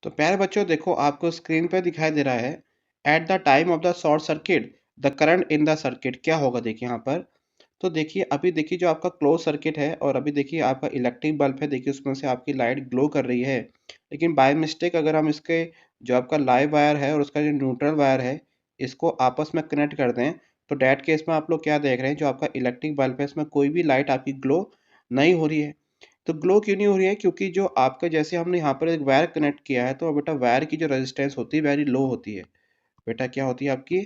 तो प्यारे बच्चों देखो आपको स्क्रीन पे दिखाई दे रहा है at the time of the short circuit the current in the circuit क्या होगा। देखिए यहाँ पर तो देखिए अभी देखिए जो आपका क्लोज सर्किट है और अभी देखिए आपका इलेक्ट्रिक बल्ब है, देखिए उसमें से आपकी लाइट ग्लो कर रही है। लेकिन बाय मिस्टेक अगर हम इसके जो आपका लाइव वायर है और उसका जो न्यूट्रल वायर है इसको आपस में कनेक्ट कर दें तो डैट केस में आप लोग क्या देख रहे हैं, जो आपका इलेक्ट्रिक बल्ब है इसमें कोई भी लाइट आपकी ग्लो नहीं हो रही है। तो ग्लो क्यों नहीं हो रही है? क्योंकि जो आपका जैसे हमने यहाँ पर एक वायर कनेक्ट किया है तो बेटा वायर की जो रेजिस्टेंस होती है वेरी लो होती है। बेटा क्या होती है आपकी?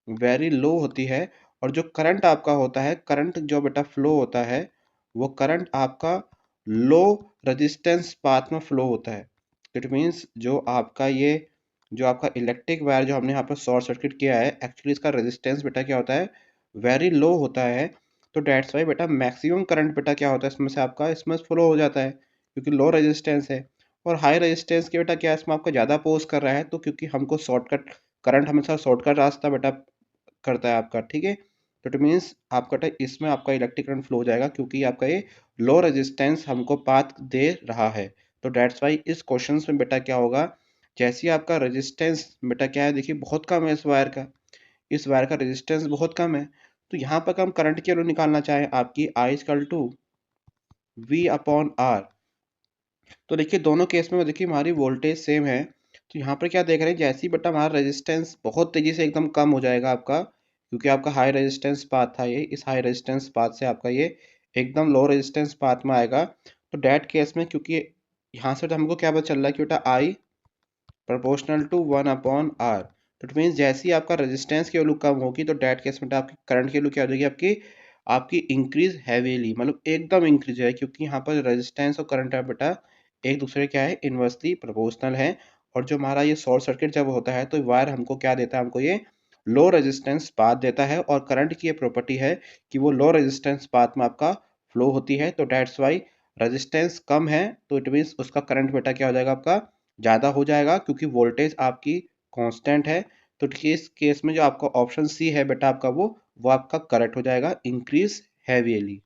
वेरी लो होती है। और जो करंट आपका होता है, करंट जो बेटा फ्लो होता है वो करंट आपका लो रेजिस्टेंस पाथ में फ्लो होता है। इट मीन्स जो आपका ये जो आपका इलेक्ट्रिक वायर जो हमने यहाँ पर शॉर्ट सर्किट किया है एक्चुअली इसका रेजिस्टेंस बेटा क्या होता है? वेरी लो होता है। तो डेट्स वाई बेटा मैक्सिमम करंट बेटा क्या होता है इसमें से आपका इसमें फ्लो हो जाता है क्योंकि लो रेजिस्टेंस है। और हाई रेजिस्टेंस के बेटा क्या है इसमें आपका ज़्यादा पोज कर रहा है, तो क्योंकि हमको शॉर्टकट करंट हमेशा शॉर्टकट रास्ता बेटा करता है आपका, ठीक है। तो इट मीन्स आपका इसमें आपका इलेक्ट्रिक करंट फ्लो हो जाएगा क्योंकि आपका ये लो रेजिस्टेंस हमको पाथ दे रहा है। तो डेट्स वाई इस क्वेश्चन में बेटा क्या होगा, जैसे ही आपका रेजिस्टेंस बेटा क्या है देखिए बहुत कम है इस वायर का रेजिस्टेंस बहुत कम है। तो यहाँ पर हम करंट की वैल्यू निकालना चाहें आपकी I equal to V upon R. तो देखिए दोनों केस में देखिए हमारी वोल्टेज सेम है। तो यहाँ पर क्या देख रहे हैं, जैसे ही बटा हमारा रेजिस्टेंस बहुत तेजी से एकदम कम हो जाएगा आपका, क्योंकि आपका हाई रेजिस्टेंस पाथ था ये, इस हाई रेजिस्टेंस पाथ से आपका ये एकदम लो रेजिस्टेंस पाथ में आएगा। तो डैट केस में क्योंकि यहाँ से तो हमको क्या पता चल रहा है कि बेटा I proportional to one upon R. तो इट मीन्स जैसे ही आपका रेजिस्टेंस की वैल्यू कम होगी तो डैट केस में आपकी करंट की वैल्यू क्या हो जाएगी, आपकी आपकी इंक्रीज हैवीली, मतलब एकदम इंक्रीज है, क्योंकि यहाँ पर रेजिस्टेंस और करंट है बेटा एक दूसरे क्या है, इन्वर्सली प्रोपोर्शनल है। और जो हमारा ये शॉर्ट सर्किट जब होता है तो वायर हमको क्या देता है, हमको ये लो रेजिस्टेंस पाथ देता है। और करंट की ये प्रॉपर्टी है कि वो लो रेजिस्टेंस पाथ में आपका फ्लो होती है। तो डैट्स वाई रेजिस्टेंस कम है तो इट मीन्स उसका करंट बेटा क्या हो जाएगा, आपका ज़्यादा हो जाएगा, क्योंकि वोल्टेज आपकी कांस्टेंट है। तो इस केस में जो आपका ऑप्शन सी है बेटा आपका वो आपका करेक्ट हो जाएगा, इंक्रीज हैवीली।